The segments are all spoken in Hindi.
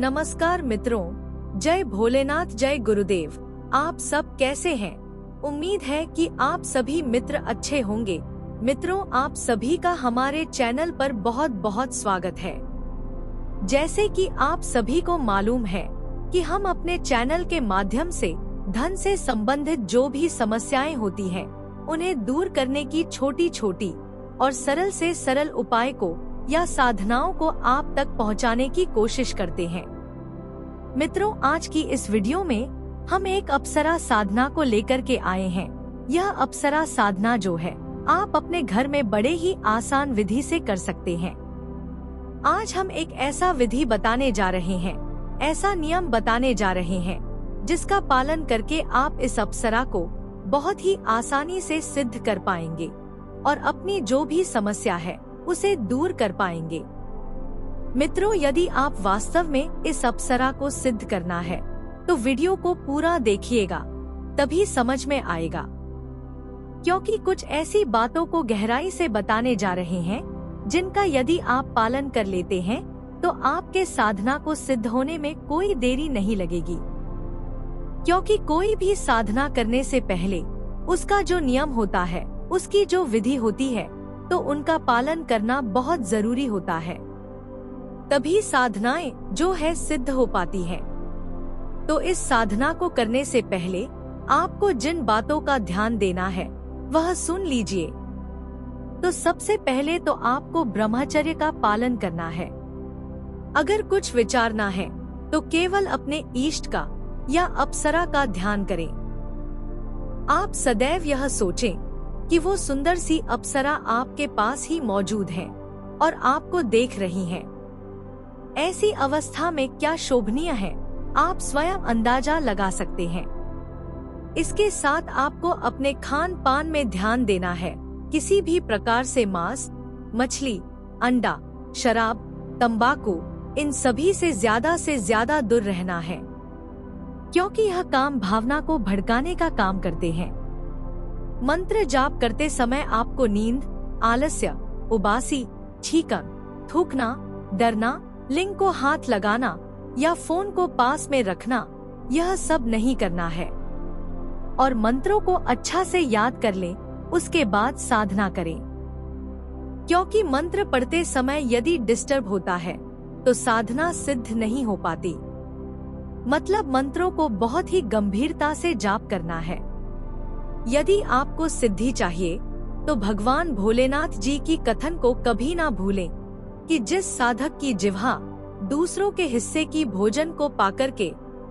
नमस्कार मित्रों, जय भोलेनाथ, जय गुरुदेव। आप सब कैसे हैं? उम्मीद है कि आप सभी मित्र अच्छे होंगे। मित्रों, आप सभी का हमारे चैनल पर बहुत बहुत स्वागत है। जैसे कि आप सभी को मालूम है कि हम अपने चैनल के माध्यम से धन से संबंधित जो भी समस्याएं होती हैं, उन्हें दूर करने की छोटी छोटी और सरल से सरल उपाय को या साधनाओं को आप तक पहुंचाने की कोशिश करते हैं। मित्रों, आज की इस वीडियो में हम एक अप्सरा साधना को लेकर के आए हैं। यह अप्सरा साधना जो है, आप अपने घर में बड़े ही आसान विधि से कर सकते हैं। आज हम एक ऐसा विधि बताने जा रहे हैं, ऐसा नियम बताने जा रहे हैं, जिसका पालन करके आप इस अप्सरा को बहुत ही आसानी से सिद्ध कर पाएंगे और अपनी जो भी समस्या है उसे दूर कर पाएंगे। मित्रों, यदि आप वास्तव में इस अप्सरा को सिद्ध करना है तो वीडियो को पूरा देखिएगा, तभी समझ में आएगा। क्योंकि कुछ ऐसी बातों को गहराई से बताने जा रहे हैं जिनका यदि आप पालन कर लेते हैं तो आपके साधना को सिद्ध होने में कोई देरी नहीं लगेगी। क्योंकि कोई भी साधना करने से पहले उसका जो नियम होता है, उसकी जो विधि होती है, तो उनका पालन करना बहुत जरूरी होता है। तभी साधनाएं जो है सिद्ध हो पाती हैं। तो इस साधना को करने से पहले आपको जिन बातों का ध्यान देना है वह सुन लीजिए। तो सबसे पहले तो आपको ब्रह्मचर्य का पालन करना है। अगर कुछ विचारना है तो केवल अपने इष्ट का या अप्सरा का ध्यान करें। आप सदैव यह सोचें कि वो सुंदर सी अप्सरा आपके पास ही मौजूद है और आपको देख रही है। ऐसी अवस्था में क्या शोभनीय है, आप स्वयं अंदाजा लगा सकते हैं। इसके साथ आपको अपने खान पान में ध्यान देना है। किसी भी प्रकार से मांस, मछली, अंडा, शराब, तंबाकू, इन सभी से ज्यादा दूर रहना है, क्योंकि यह काम भावना को भड़काने का काम करते हैं। मंत्र जाप करते समय आपको नींद, आलस्य, उबासी, छींकन, थूकना, डरना, लिंग को हाथ लगाना या फोन को पास में रखना, यह सब नहीं करना है। और मंत्रों को अच्छा से याद कर लें, उसके बाद साधना करें। क्योंकि मंत्र पढ़ते समय यदि डिस्टर्ब होता है तो साधना सिद्ध नहीं हो पाती। मतलब मंत्रों को बहुत ही गंभीरता से जाप करना है। यदि आपको सिद्धि चाहिए तो भगवान भोलेनाथ जी की कथन को कभी ना भूलें कि जिस साधक की जिह्वा दूसरों के हिस्से की भोजन को पाकर के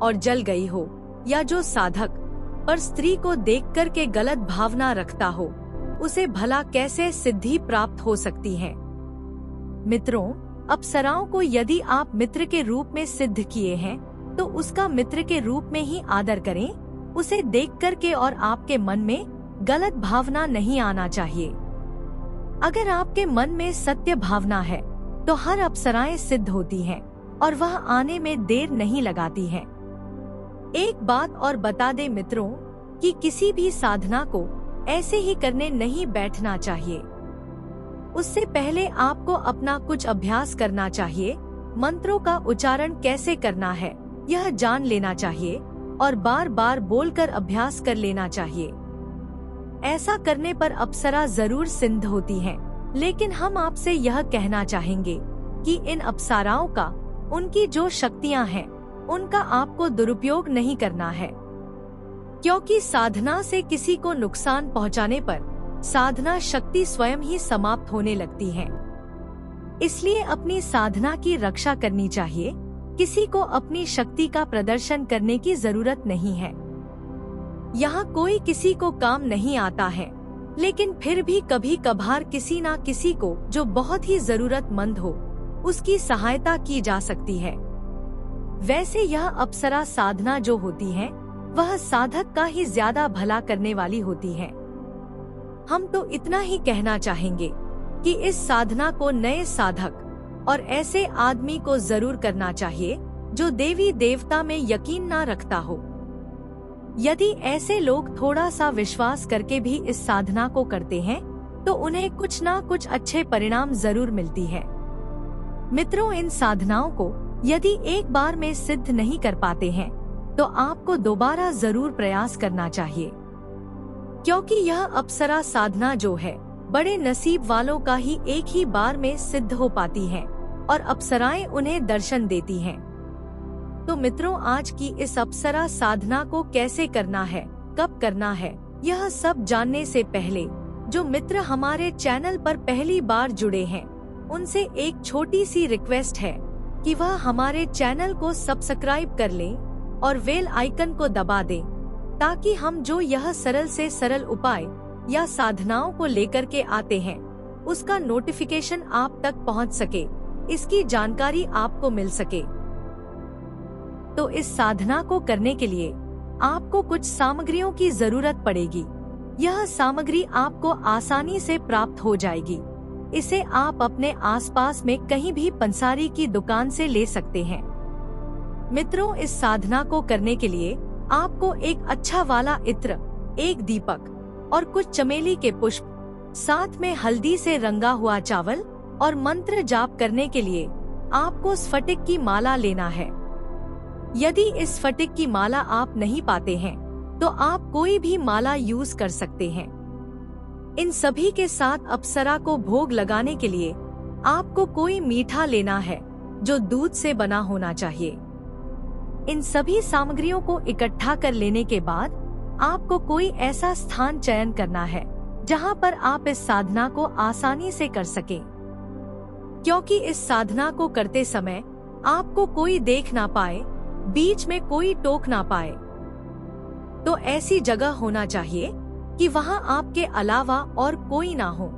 और जल गई हो, या जो साधक पर स्त्री को देख कर के गलत भावना रखता हो, उसे भला कैसे सिद्धि प्राप्त हो सकती है। मित्रों, अप्सराओं को यदि आप मित्र के रूप में सिद्ध किए हैं तो उसका मित्र के रूप में ही आदर करें। उसे देख कर के और आपके मन में गलत भावना नहीं आना चाहिए। अगर आपके मन में सत्य भावना है तो हर अप्सराएं सिद्ध होती हैं और वह आने में देर नहीं लगाती हैं। एक बात और बता दे मित्रों कि किसी भी साधना को ऐसे ही करने नहीं बैठना चाहिए। उससे पहले आपको अपना कुछ अभ्यास करना चाहिए। मंत्रों का उच्चारण कैसे करना है यह जान लेना चाहिए और बार बार बोलकर अभ्यास कर लेना चाहिए। ऐसा करने पर अप्सरा जरूर सिद्ध होती हैं, लेकिन हम आपसे यह कहना चाहेंगे कि इन अप्सराओं का, उनकी जो शक्तियां हैं, उनका आपको दुरुपयोग नहीं करना है। क्योंकि साधना से किसी को नुकसान पहुंचाने पर साधना शक्ति स्वयं ही समाप्त होने लगती है। इसलिए अपनी साधना की रक्षा करनी चाहिए। किसी को अपनी शक्ति का प्रदर्शन करने की जरूरत नहीं है। यहाँ कोई किसी को काम नहीं आता है, लेकिन फिर भी कभी कभार किसी ना किसी को जो बहुत ही जरूरतमंद हो, उसकी सहायता की जा सकती है। वैसे यह अप्सरा साधना जो होती है वह साधक का ही ज्यादा भला करने वाली होती है। हम तो इतना ही कहना चाहेंगे कि इस साधना को नए साधक और ऐसे आदमी को जरूर करना चाहिए जो देवी देवता में यकीन ना रखता हो। यदि ऐसे लोग थोड़ा सा विश्वास करके भी इस साधना को करते हैं तो उन्हें कुछ ना कुछ अच्छे परिणाम जरूर मिलती है। मित्रों, इन साधनाओं को यदि एक बार में सिद्ध नहीं कर पाते हैं तो आपको दोबारा जरूर प्रयास करना चाहिए, क्योंकि यह अप्सरा साधना जो है बड़े नसीब वालों का ही एक ही बार में सिद्ध हो पाती है और अप्सराएं उन्हें दर्शन देती हैं। तो मित्रों, आज की इस अप्सरा साधना को कैसे करना है, कब करना है, यह सब जानने से पहले जो मित्र हमारे चैनल पर पहली बार जुड़े हैं उनसे एक छोटी सी रिक्वेस्ट है कि वह हमारे चैनल को सब्सक्राइब कर लें और बेल आइकन को दबा दें, ताकि हम जो यह सरल से सरल उपाय या साधनाओं को लेकर के आते हैं उसका नोटिफिकेशन आप तक पहुंच सके, इसकी जानकारी आपको मिल सके। तो इस साधना को करने के लिए आपको कुछ सामग्रियों की जरूरत पड़ेगी। यह सामग्री आपको आसानी से प्राप्त हो जाएगी। इसे आप अपने आसपास में कहीं भी पंसारी की दुकान से ले सकते हैं। मित्रों, इस साधना को करने के लिए आपको एक अच्छा वाला इत्र, एक दीपक और कुछ चमेली के पुष्प, साथ में हल्दी से रंगा हुआ चावल और मंत्र जाप करने के लिए आपको स्फटिक की माला लेना है। यदि इस स्फटिक की माला आप नहीं पाते हैं तो आप कोई भी माला यूज कर सकते हैं। इन सभी के साथ अप्सरा को भोग लगाने के लिए आपको कोई मीठा लेना है जो दूध से बना होना चाहिए। इन सभी सामग्रियों को इकट्ठा कर लेने के बाद आपको कोई ऐसा स्थान चयन करना है जहां पर आप इस साधना को आसानी से कर सकें, क्योंकि इस साधना को करते समय आपको कोई देख ना पाए, बीच में कोई टोक ना पाए। तो ऐसी जगह होना चाहिए कि वहां आपके अलावा और कोई ना हो,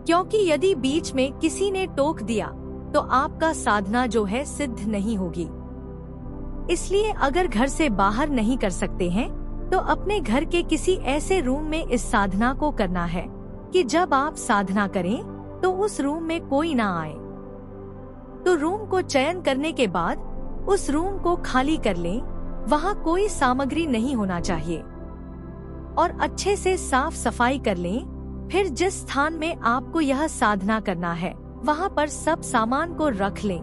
क्योंकि यदि बीच में किसी ने टोक दिया तो आपका साधना जो है सिद्ध नहीं होगी। इसलिए अगर घर से बाहर नहीं कर सकते हैं तो अपने घर के किसी ऐसे रूम में इस साधना को करना है कि जब आप साधना करें तो उस रूम में कोई ना आए। तो रूम को चयन करने के बाद उस रूम को खाली कर लें, वहाँ कोई सामग्री नहीं होना चाहिए और अच्छे से साफ सफाई कर लें। फिर जिस स्थान में आपको यह साधना करना है वहाँ पर सब सामान को रख लें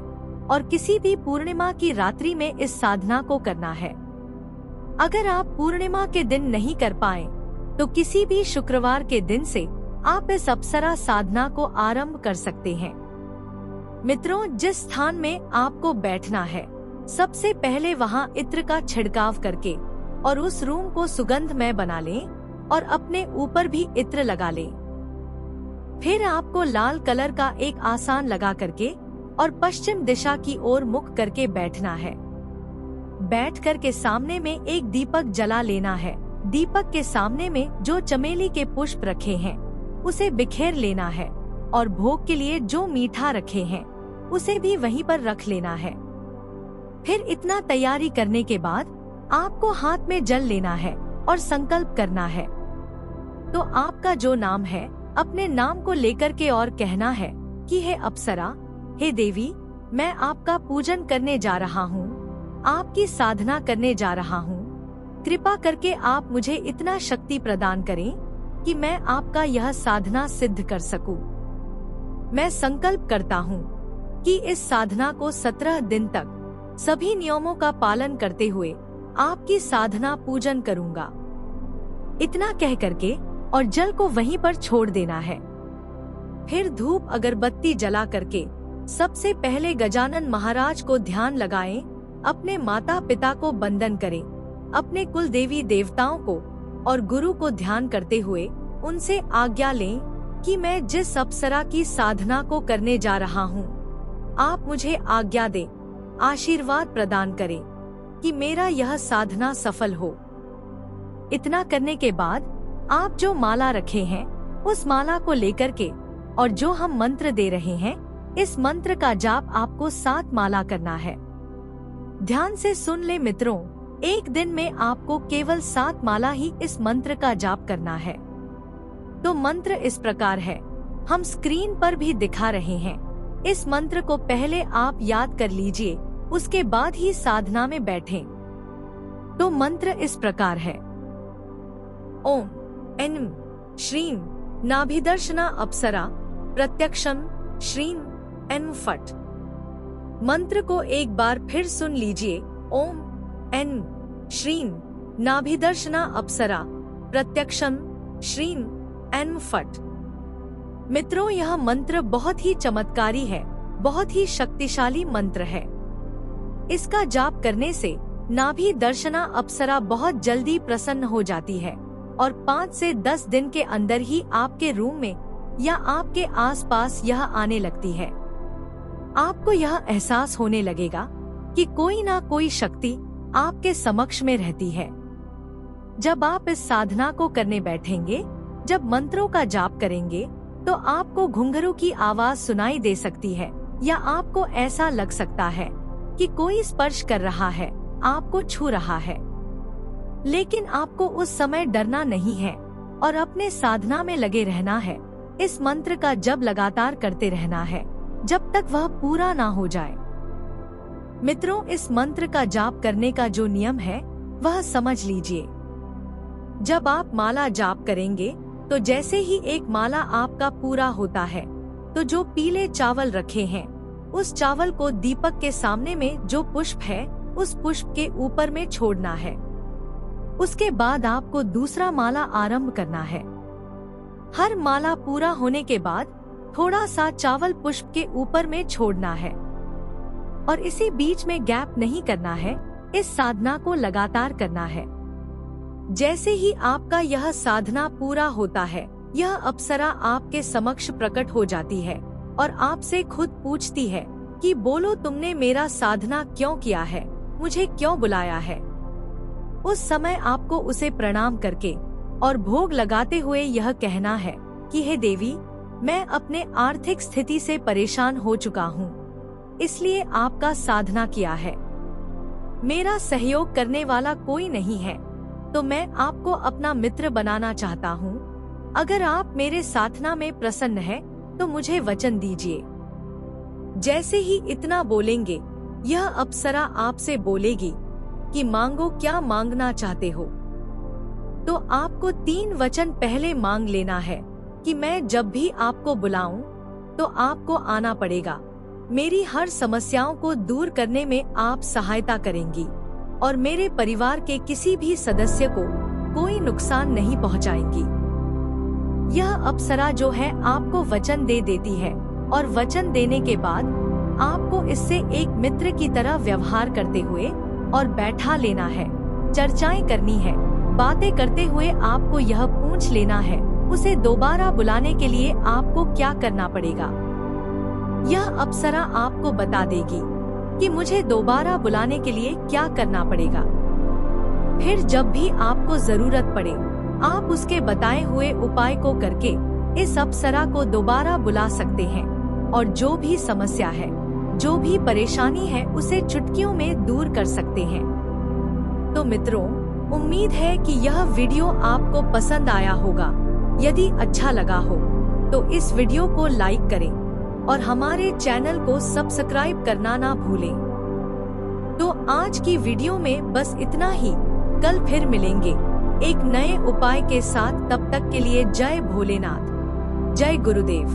और किसी भी पूर्णिमा की रात्रि में इस साधना को करना है। अगर आप पूर्णिमा के दिन नहीं कर पाए तो किसी भी शुक्रवार के दिन से आप इस अप्सरा साधना को आरंभ कर सकते हैं। मित्रों, जिस स्थान में आपको बैठना है सबसे पहले वहां इत्र का छिड़काव करके और उस रूम को सुगंधमय बना लें और अपने ऊपर भी इत्र लगा लें। फिर आपको लाल कलर का एक आसन लगा करके और पश्चिम दिशा की ओर मुख करके बैठना है। बैठकर के सामने में एक दीपक जला लेना है। दीपक के सामने में जो चमेली के पुष्प रखे हैं उसे बिखेर लेना है और भोग के लिए जो मीठा रखे हैं उसे भी वहीं पर रख लेना है। फिर इतना तैयारी करने के बाद आपको हाथ में जल लेना है और संकल्प करना है। तो आपका जो नाम है अपने नाम को लेकर के और कहना है कि हे अप्सरा, हे देवी, मैं आपका पूजन करने जा रहा हूँ, आपकी साधना करने जा रहा हूँ। कृपा करके आप मुझे इतना शक्ति प्रदान करें कि मैं आपका यह साधना सिद्ध कर सकूं। मैं संकल्प करता हूँ कि इस साधना को 17 दिन तक सभी नियमों का पालन करते हुए आपकी साधना पूजन करूँगा। इतना कह करके और जल को वहीं पर छोड़ देना है। फिर धूप अगरबत्ती जला करके सबसे पहले गजानन महाराज को ध्यान लगाएं, अपने माता पिता को वंदन करें, अपने कुल देवी देवताओं को और गुरु को ध्यान करते हुए उनसे आज्ञा लें कि मैं जिस अप्सरा की साधना को करने जा रहा हूँ आप मुझे आज्ञा दें, आशीर्वाद प्रदान करें कि मेरा यह साधना सफल हो। इतना करने के बाद आप जो माला रखे हैं उस माला को लेकर के और जो हम मंत्र दे रहे हैं इस मंत्र का जाप आपको 7 माला करना है। ध्यान से सुन ले मित्रों, एक दिन में आपको केवल 7 माला ही इस मंत्र का जाप करना है। तो मंत्र इस प्रकार है, हम स्क्रीन पर भी दिखा रहे हैं। इस मंत्र को पहले आप याद कर लीजिए, उसके बाद ही साधना में बैठें। तो मंत्र इस प्रकार है, ओम ऐं श्रीं नाभिदर्शना अप्सरा प्रत्यक्षं श्रीं ऐं फट्। मंत्र को एक बार फिर सुन लीजिए। ओम ऐं श्रीं नाभिदर्शना अप्सरा प्रत्यक्षं श्रीं ऐं फट्। मित्रों, यह मंत्र बहुत ही चमत्कारी है, बहुत ही शक्तिशाली मंत्र है। इसका जाप करने से नाभि दर्शना अप्सरा बहुत जल्दी प्रसन्न हो जाती है और 5 से 10 दिन के अंदर ही आपके रूम में या आपके आसपास यह आने लगती है। आपको यह एहसास होने लगेगा कि कोई ना कोई शक्ति आपके समक्ष में रहती है। जब आप इस साधना को करने बैठेंगे, जब मंत्रों का जाप करेंगे, तो आपको घुंघरू की आवाज सुनाई दे सकती है या आपको ऐसा लग सकता है कि कोई स्पर्श कर रहा है, आपको छू रहा है। लेकिन आपको उस समय डरना नहीं है और अपने साधना में लगे रहना है। इस मंत्र का जप लगातार करते रहना है जब तक वह पूरा ना हो जाए। मित्रों, इस मंत्र का जाप करने का जो नियम है वह समझ लीजिए। जब आप माला जाप करेंगे तो जैसे ही एक माला आपका पूरा होता है तो जो पीले चावल रखे हैं उस चावल को दीपक के सामने में जो पुष्प है उस पुष्प के ऊपर में छोड़ना है। उसके बाद आपको दूसरा माला आरंभ करना है। हर माला पूरा होने के बाद थोड़ा सा चावल पुष्प के ऊपर में छोड़ना है और इसी बीच में गैप नहीं करना है। इस साधना को लगातार करना है। जैसे ही आपका यह साधना पूरा होता है, यह अप्सरा आपके समक्ष प्रकट हो जाती है और आपसे खुद पूछती है कि बोलो, तुमने मेरा साधना क्यों किया है, मुझे क्यों बुलाया है। उस समय आपको उसे प्रणाम करके और भोग लगाते हुए यह कहना है कि हे देवी, मैं अपने आर्थिक स्थिति से परेशान हो चुका हूँ, इसलिए आपका साधना किया है। मेरा सहयोग करने वाला कोई नहीं है, तो मैं आपको अपना मित्र बनाना चाहता हूँ। अगर आप मेरे साधना में प्रसन्न हैं, तो मुझे वचन दीजिए। जैसे ही इतना बोलेंगे, यह अप्सरा आपसे बोलेगी कि मांगो, क्या मांगना चाहते हो। तो आपको 3 वचन पहले मांग लेना है कि मैं जब भी आपको बुलाऊं तो आपको आना पड़ेगा। मेरी हर समस्याओं को दूर करने में आप सहायता करेंगी और मेरे परिवार के किसी भी सदस्य को कोई नुकसान नहीं पहुंचाएंगी। यह अप्सरा जो है आपको वचन दे देती है और वचन देने के बाद आपको इससे एक मित्र की तरह व्यवहार करते हुए और बैठा लेना है, चर्चाएं करनी है। बातें करते हुए आपको यह पूछ लेना है उसे दोबारा बुलाने के लिए आपको क्या करना पड़ेगा। यह अप्सरा आपको बता देगी कि मुझे दोबारा बुलाने के लिए क्या करना पड़ेगा। फिर जब भी आपको जरूरत पड़े, आप उसके बताए हुए उपाय को करके इस अप्सरा को दोबारा बुला सकते हैं और जो भी समस्या है, जो भी परेशानी है, उसे चुटकियों में दूर कर सकते हैं। तो मित्रों, उम्मीद है कि यह वीडियो आपको पसंद आया होगा। यदि अच्छा लगा हो तो इस वीडियो को लाइक करें और हमारे चैनल को सब्सक्राइब करना ना भूलें। तो आज की वीडियो में बस इतना ही। कल फिर मिलेंगे एक नए उपाय के साथ। तब तक के लिए जय भोलेनाथ, जय गुरुदेव।